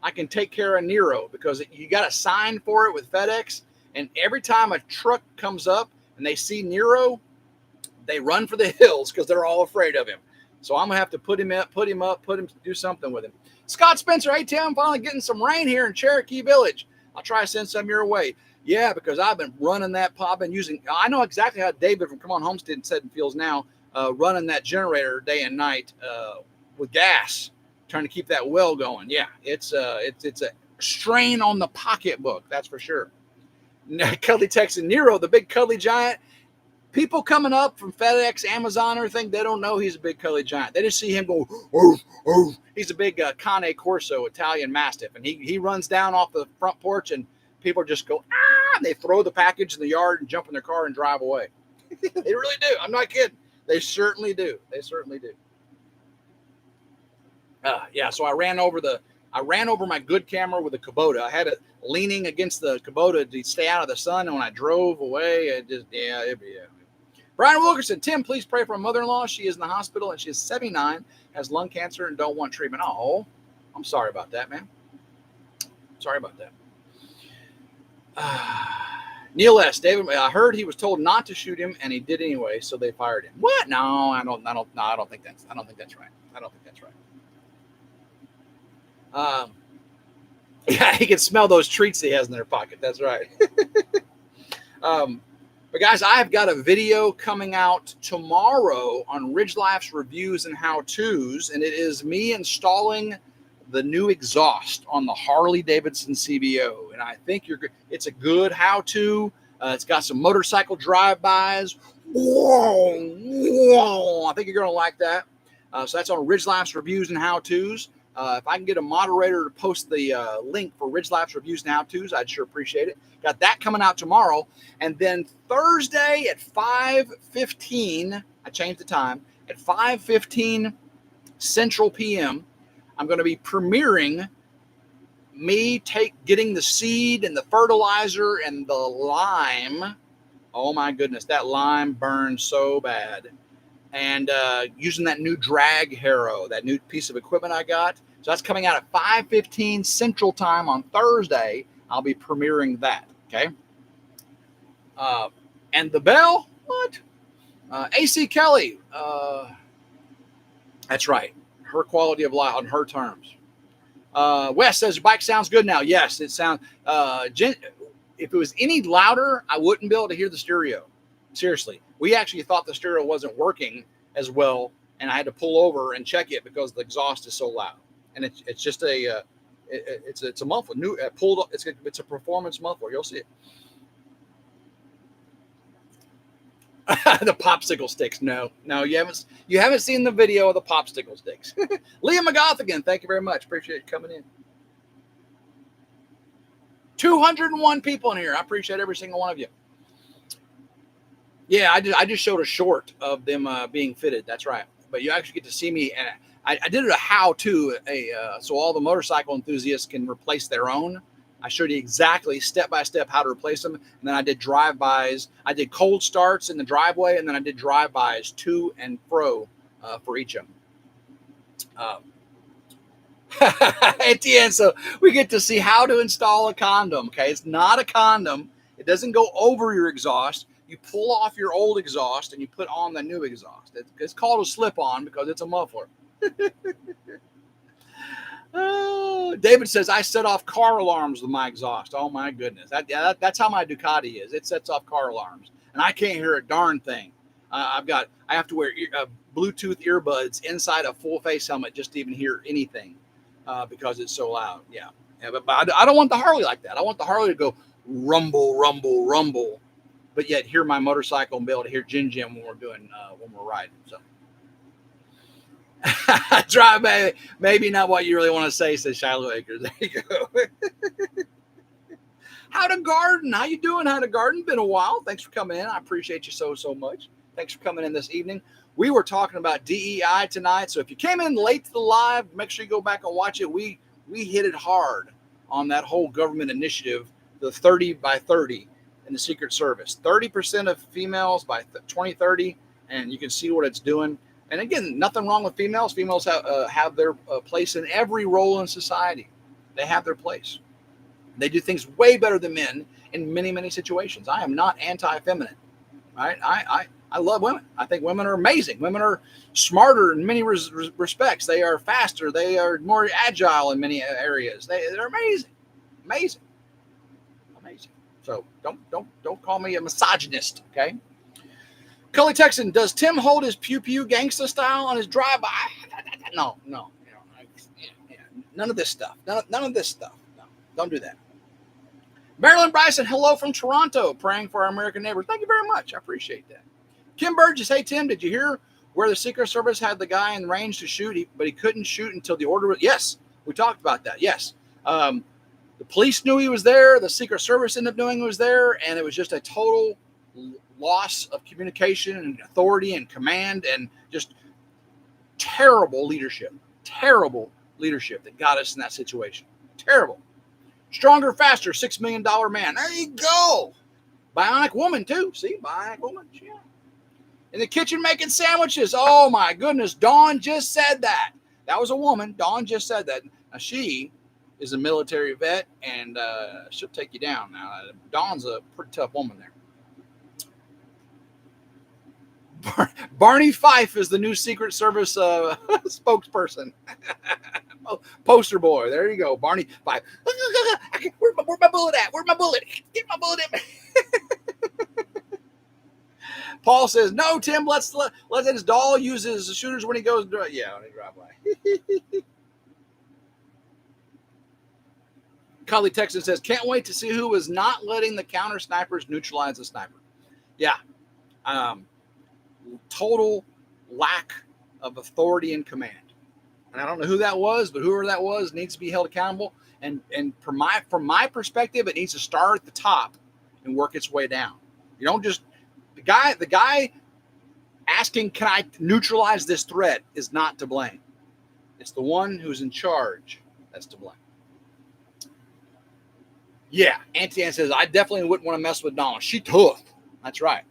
Speaker 1: I can take care of Nero, because you got a sign for it with FedEx. And every time a truck comes up and they see Nero, they run for the hills because they're all afraid of him. So I'm going to have to put him do something with him. Scott Spencer, hey, Tim, I'm finally getting some rain here in Cherokee Village. I'll try to send some your way. Yeah, because I've been running that pop and I know exactly how David from Come On Homesteading said and feels now, running that generator day and night with gas, trying to keep that well going. Yeah, it's a strain on the pocketbook, that's for sure. Cuddly Texan Nero, the big cuddly giant. People coming up from FedEx, Amazon, or everything, they don't know he's a big cuddly giant. They just see him go, oh, oh. He's a big Cane Corso Italian Mastiff, and he runs down off the front porch, and people just go, ah, and they throw the package in the yard and jump in their car and drive away. They really do. I'm not kidding. They certainly do. They certainly do. Yeah, so I ran over my good camera with a Kubota. I had it leaning against the Kubota to stay out of the sun. And when I drove away, it just, yeah. Brian Wilkerson, Tim, please pray for my mother-in-law. She is in the hospital and she is 79, has lung cancer and don't want treatment. Oh, I'm sorry about that, man. Sorry about that. Neil S. David, I heard he was told not to shoot him and he did anyway, so they fired him. What? No, I don't think that's right. I don't think that's right. Yeah, he can smell those treats he has in their pocket. That's right. But guys, I've got a video coming out tomorrow on RidgeLife's reviews and how-tos, and it is me installing the new exhaust on the Harley-Davidson CVO. And I think it's a good how-to. It's got some motorcycle drive-bys. Whoa, whoa. I think you're going to like that. So that's on RidgeLife's reviews and how-tos. If I can get a moderator to post the link for RidgeLife's reviews and how-tos, I'd sure appreciate it. Got that coming out tomorrow. And then Thursday at 5:15, I changed the time, at 5:15 Central PM, I'm going to be premiering me getting the seed and the fertilizer and the lime. Oh my goodness, that lime burns so bad. And using that new drag harrow, that new piece of equipment I got. So that's coming out at 5:15 Central Time on Thursday. I'll be premiering that, okay? And the bell, what? AC Kelly, that's right. Her quality of life on her terms. Wes says, your bike sounds good now. Yes, it sounds, if it was any louder, I wouldn't be able to hear the stereo. Seriously. We actually thought the stereo wasn't working as well, and I had to pull over and check it because the exhaust is so loud. And it's just it's a muffler. It's a performance muffler. You'll see it. The popsicle sticks. No, you haven't seen the video of the popsicle sticks. Liam McGoth, thank you very much. Appreciate you coming in. 201 people in here. I appreciate every single one of you. Yeah, I just showed a short of them being fitted. That's right. But you actually get to see me, and I did it a how-to, so all the motorcycle enthusiasts can replace their own. I showed you exactly step-by-step how to replace them, and then I did drive-bys. I did cold starts in the driveway, and then I did drive-bys to and fro for each of them. At the end, so we get to see how to install a condom. Okay, it's not a condom. It doesn't go over your exhaust. You pull off your old exhaust and you put on the new exhaust. It's called a slip-on because it's a muffler. Oh, David says, I set off car alarms with my exhaust. Oh, my goodness. That's how my Ducati is. It sets off car alarms. And I can't hear a darn thing. I have to wear Bluetooth earbuds inside a full-face helmet just to even hear anything because it's so loud. Yeah, but I don't want the Harley like that. I want the Harley to go rumble, rumble, rumble, but yet hear my motorcycle and be able to hear Jim when we're riding. So. Drive, maybe not what you really want to say, says Shiloh Acres. There you go. How to garden? How you doing? How to garden? Been a while. Thanks for coming in. I appreciate you so much. Thanks for coming in this evening. We were talking about DEI tonight, so if you came in late to the live, make sure you go back and watch it. We hit it hard on that whole government initiative, the 30 by 30 in the Secret Service. 30% of females by 2030, and you can see what it's doing. And again, nothing wrong with females. Females have their place in every role in society. They have their place. They do things way better than men in many, many situations. I am not anti-feminine. Right? I love women. I think women are amazing. Women are smarter in many respects. They are faster. They are more agile in many areas. They're amazing. Amazing. Amazing. So don't call me a misogynist, okay? Cully Texan, does Tim hold his pew-pew gangsta style on his drive-by? No. None of this stuff. None of this stuff. No, don't do that. Marilyn Bryson, hello from Toronto, praying for our American neighbors. Thank you very much. I appreciate that. Kim Burgess, hey, Tim, did you hear where the Secret Service had the guy in range to shoot, but he couldn't shoot until the order was... Yes, we talked about that. Yes. The police knew he was there. The Secret Service ended up knowing he was there, and it was just a total loss of communication and authority and command and just terrible leadership that got us in that situation. Terrible. Stronger, faster, $6 million man. There you go. Bionic woman too. See, bionic woman. Yeah. In the kitchen making sandwiches. Oh my goodness. Dawn just said that. That was a woman. Dawn just said that. Now she is a military vet and she'll take you down. Now Dawn's a pretty tough woman there. Barney Fife is the new Secret Service spokesperson. Poster boy. There you go. Barney Fife. Where's my bullet at? Where's my bullet? Get my bullet in me. Paul says, no, Tim, let his doll use his shooters when he goes. Yeah, when he drive by. Cully Texan says, can't wait to see who is not letting the counter snipers neutralize the sniper. Yeah. Total lack of authority and command. And I don't know who that was, but whoever that was needs to be held accountable. And from my perspective, it needs to start at the top and work its way down. You don't just the guy asking, can I neutralize this threat is not to blame. It's the one who's in charge that's to blame. Yeah, Auntie Ann says, I definitely wouldn't want to mess with Dawn. She tough. That's right.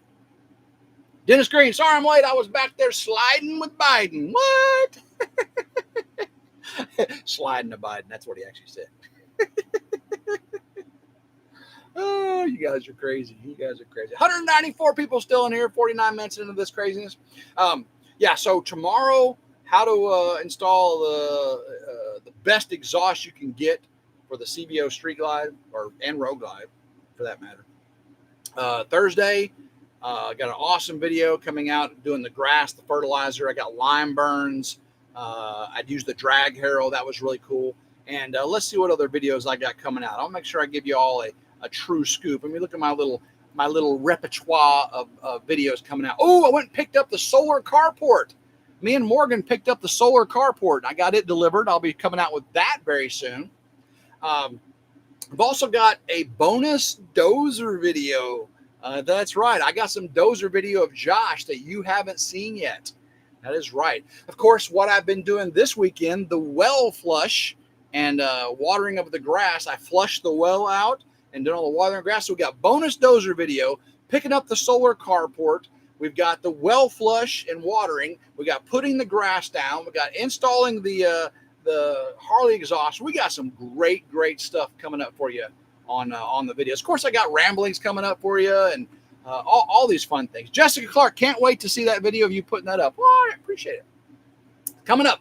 Speaker 1: Dennis Green, sorry I'm late. I was back there sliding with Biden. What? Sliding to Biden. That's what he actually said. Oh, you guys are crazy. 194 people still in here, 49 minutes into this craziness. Yeah, so tomorrow, how to install the best exhaust you can get for the CBO Street Glide and Road Glide, for that matter. Thursday, I got an awesome video coming out doing the grass, the fertilizer. I got lime burns. I'd use the drag harrow. That was really cool. And let's see what other videos I got coming out. I'll make sure I give you all a true scoop. Let me look at my little my little repertoire of videos coming out. Oh, I went and picked up the solar carport. Me and Morgan picked up the solar carport. I got it delivered. I'll be coming out with that very soon. I've also got a bonus dozer video. That's right. I got some dozer video of Josh that you haven't seen yet. That is right. Of course, what I've been doing this weekend, the well flush and watering of the grass. I flushed the well out and did all the watering of the grass. So we got bonus dozer video, picking up the solar carport. We've got the well flush and watering. We got putting the grass down. We got installing the Harley exhaust. We got some great stuff coming up for you on the videos. Of course, I got ramblings coming up for you and all these fun things. Jessica Clark, can't wait to see that video of you putting that up. Well, I appreciate it. Coming up.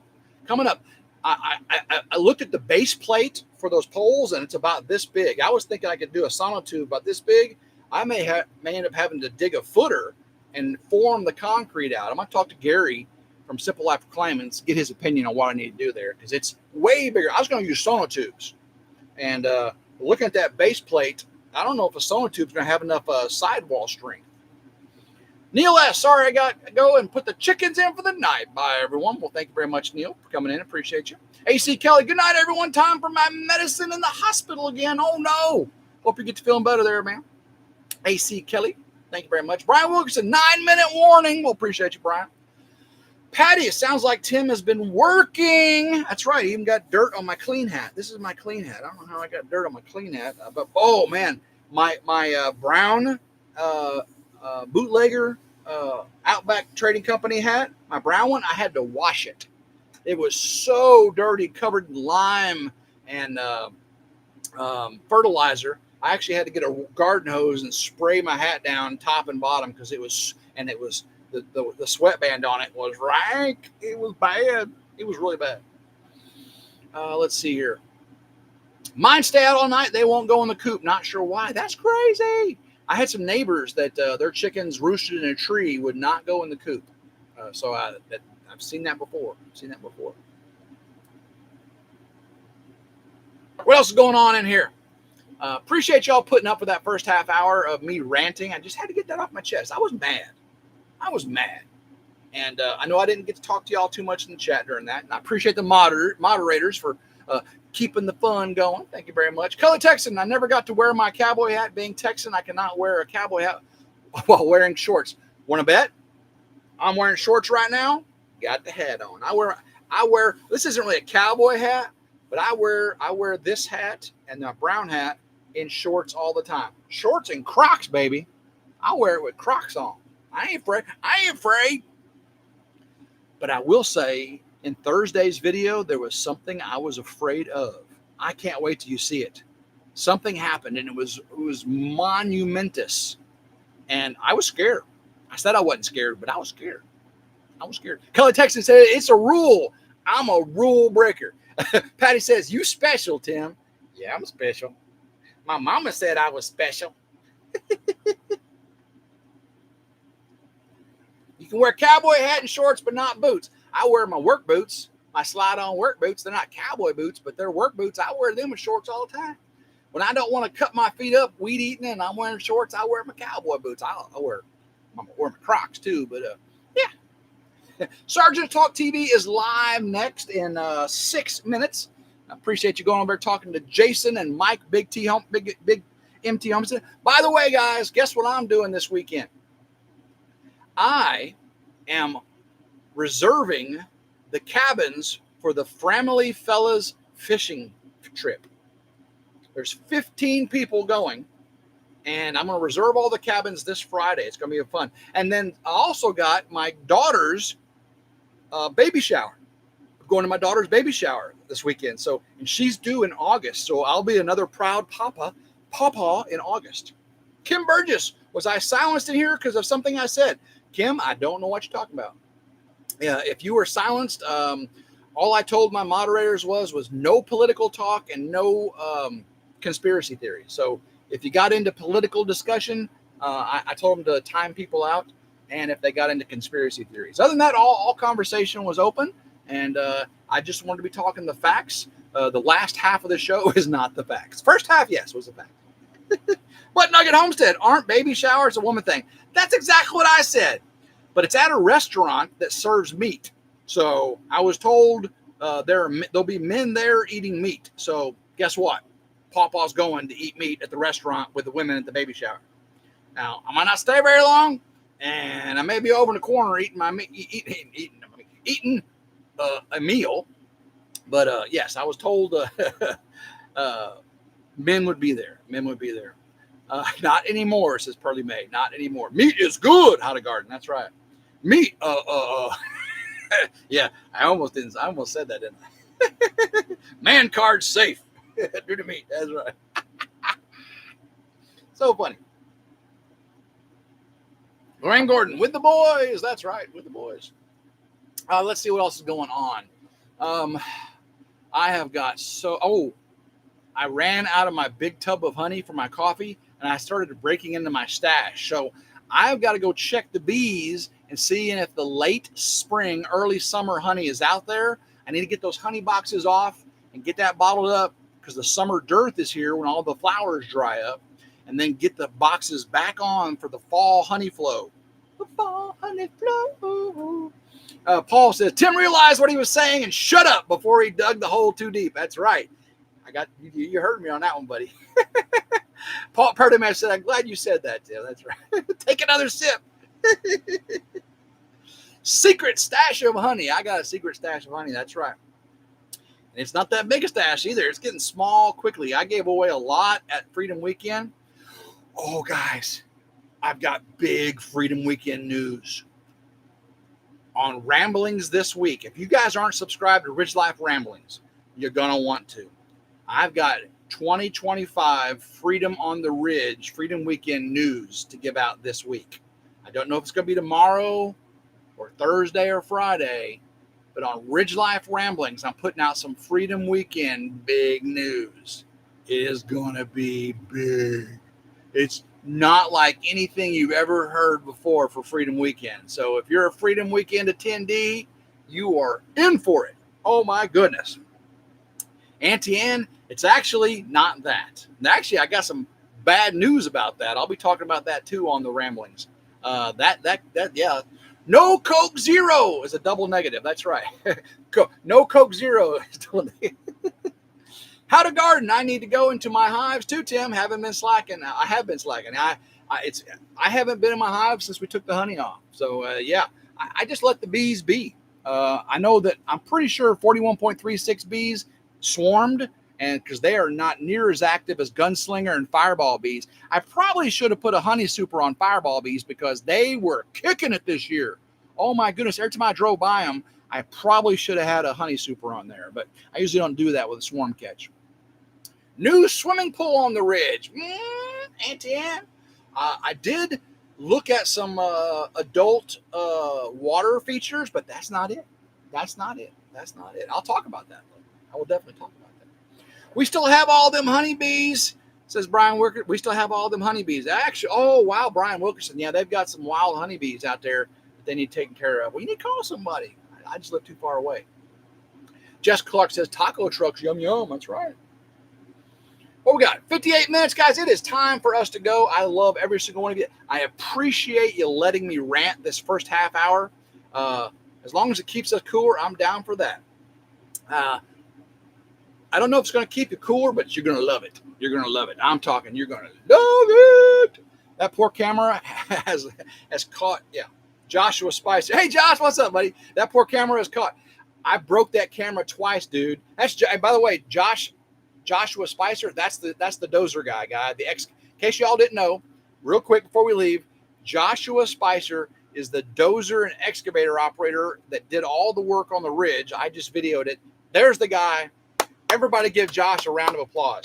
Speaker 1: I looked at the base plate for those poles, and it's about this big. I was thinking I could do a sonotube about this big. I may end up having to dig a footer and form the concrete out. I'm going to talk to Gary from Simple Life Reclaimants, get his opinion on what I need to do there, because it's way bigger. I was going to use sonotubes. And looking at that base plate, I don't know if a sonotube is going to have enough sidewall strength. Neil S., sorry I got to go and put the chickens in for the night. Bye, everyone. Well, thank you very much, Neil, for coming in. Appreciate you. AC Kelly, good night, everyone. Time for my medicine in the hospital again. Oh, no. Hope you get to feeling better there, man. AC Kelly, thank you very much. Brian Wilkerson, 9-minute warning. Well, appreciate you, Brian. Patty, it sounds like Tim has been working. That's right. He even got dirt on my clean hat. This is my clean hat. I don't know how I got dirt on my clean hat. But, oh, man, my brown bootlegger Outback Trading Company hat, my brown one, I had to wash it. It was so dirty, covered in lime and fertilizer. I actually had to get a garden hose and spray my hat down top and bottom because it was the sweatband on it was rank. It was bad. It was really bad. Let's see here. Mine stay out all night. They won't go in the coop. Not sure why. That's crazy. I had some neighbors that their chickens roosted in a tree would not go in the coop. So I've seen that before. What else is going on in here? Appreciate y'all putting up with that first half hour of me ranting. I just had to get that off my chest. I was mad. And I know I didn't get to talk to y'all too much in the chat during that. And I appreciate the moderators for keeping the fun going. Thank you very much. Color Texan, I never got to wear my cowboy hat. Being Texan, I cannot wear a cowboy hat while wearing shorts. Want to bet? I'm wearing shorts right now. Got the hat on. I wear. This isn't really a cowboy hat, but I wear this hat and the brown hat in shorts all the time. Shorts and Crocs, baby. I wear it with Crocs on. I ain't afraid. But I will say, in Thursday's video, there was something I was afraid of. I can't wait till you see it. Something happened, and it was monumentous. And I was scared. I said I wasn't scared, but I was scared. Kelly Texan said, it's a rule. I'm a rule breaker. Patty says, you special, Tim. Yeah, I'm special. My mama said I was special. You can wear cowboy hat and shorts, but not boots. I wear my work boots, my slide-on work boots. They're not cowboy boots, but they're work boots. I wear them with shorts all the time. When I don't want to cut my feet up, weed eating, and I'm wearing shorts, I wear my cowboy boots. I wear my Crocs too, but yeah. Sergeant Talk TV is live next in 6 minutes. I appreciate you going over there talking to Jason and Mike, Big MT Homestead. By the way, guys, guess what I'm doing this weekend? I am reserving the cabins for the Family Fellas fishing trip. There's 15 people going, and I'm going to reserve all the cabins this Friday. It's going to be fun. And then I also got my daughter's baby shower. I'm going to my daughter's baby shower this weekend. So, and she's due in August. So I'll be another proud papa in August. Kim Burgess, was I silenced in here because of something I said? Kim, I don't know what you're talking about. If you were silenced, all I told my moderators was no political talk and no conspiracy theories. So if you got into political discussion, I told them to time people out, and if they got into conspiracy theories. Other than that, all conversation was open, and I just wanted to be talking the facts. The last half of the show is not the facts. First half, yes, was the fact. But Nugget Homestead, aren't baby showers a woman thing? That's exactly what I said. But it's at a restaurant that serves meat. So I was told there'll be men there eating meat. So guess what? Pawpaw's going to eat meat at the restaurant with the women at the baby shower. Now, I might not stay very long, and I may be over in the corner eating my meat, eating a meal. But yes, I was told men would be there. Men would be there. Not anymore, says Pearly May. Not anymore. Meat is good. How to garden. That's right. Meat. Yeah, I almost said that, didn't I? Man card safe. Do the meat. That's right. So funny. Lorraine Gordon with the boys. That's right, with the boys. Let's see what else is going on. I have got I ran out of my big tub of honey for my coffee, and I started breaking into my stash. So I've got to go check the bees and see if the late spring, early summer honey is out there. I need to get those honey boxes off and get that bottled up because the summer dearth is here when all the flowers dry up, and then get the boxes back on for the fall honey flow. The fall honey flow. Paul says, Tim realized what he was saying and shut up before he dug the hole too deep. That's right. You heard me on that one, buddy. Paul Perdiman said, I'm glad you said that, Tim. That's right. Take another sip. Secret stash of honey. I got a secret stash of honey. That's right. And it's not that big a stash either. It's getting small quickly. I gave away a lot at Freedom Weekend. Oh, guys, I've got big Freedom Weekend news on Ramblings this week. If you guys aren't subscribed to RidgeLife Ramblings, you're going to want to. I've got 2025 Freedom on the Ridge, Freedom Weekend news to give out this week. I don't know if it's going to be tomorrow or Thursday or Friday, but on RidgeLife Ramblings, I'm putting out some Freedom Weekend big news. It is going to be big. It's not like anything you've ever heard before for Freedom Weekend. So if you're a Freedom Weekend attendee, you are in for it. Oh, my goodness. Auntie Ann, it's actually not that. And actually, I got some bad news about that. I'll be talking about that, too, on the Ramblings. Yeah. No Coke Zero is a double negative. That's right. No Coke Zero is double negative. How to garden. I need to go into my hives too, Tim. Haven't been slacking. I have been slacking. I haven't been in my hives since we took the honey off. So yeah, I just let the bees be. I know that I'm pretty sure 41.36 bees swarmed, and because they are not near as active as gunslinger and fireball bees. I probably should have put a honey super on fireball bees because they were kicking it this year. Oh my goodness! Every time I drove by them, I probably should have had a honey super on there, but I usually don't do that with a swarm catch. New swimming pool on the ridge. Auntie Ann, I did look at some adult water features, but that's not it. That's not it. I'll talk about that, though. I will definitely talk about that. We still have all them honeybees, says Brian Wilkerson. We still have all them honeybees. Actually, oh, wow, Brian Wilkerson. Yeah, they've got some wild honeybees out there that they need taken care of. Well, you need to call somebody. I just live too far away. Jess Clark says, taco trucks, yum, yum. That's right. What we got? 58 minutes, guys. It is time for us to go. I love every single one of you. I appreciate you letting me rant this first half hour. As long as it keeps us cooler, I'm down for that. I don't know if it's going to keep you cooler, but you're going to love it. You're going to love it. I'm talking. You're going to love it. That poor camera has caught. Yeah, Joshua Spicer. Hey, Josh, what's up, buddy? That poor camera has caught. I broke that camera twice, dude. And by the way, Joshua Spicer, that's the dozer guy. In case y'all didn't know, real quick before we leave, Joshua Spicer is the dozer and excavator operator that did all the work on the ridge. I just videoed it. There's the guy. Everybody give Josh a round of applause.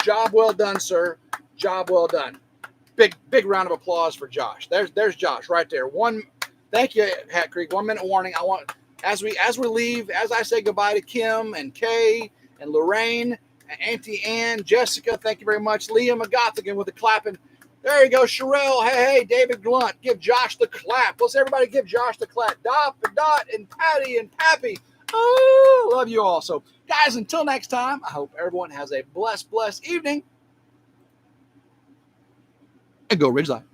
Speaker 1: Job well done, sir. Job well done. Big round of applause for Josh. There's Josh right there. Thank you, Hat Creek. 1 minute warning. I want as we leave, as I say goodbye to Kim and Kay and Lorraine, and Auntie Ann, Jessica, thank you very much. Leah McGothigan with the clapping. There you go, Sherelle. Hey, David Glunt. Give Josh the clap. Let's everybody give Josh the clap. Dot and Dot and Patty and Pappy. Oh, love you all. So, guys, until next time, I hope everyone has a blessed evening. and go Ridge Life.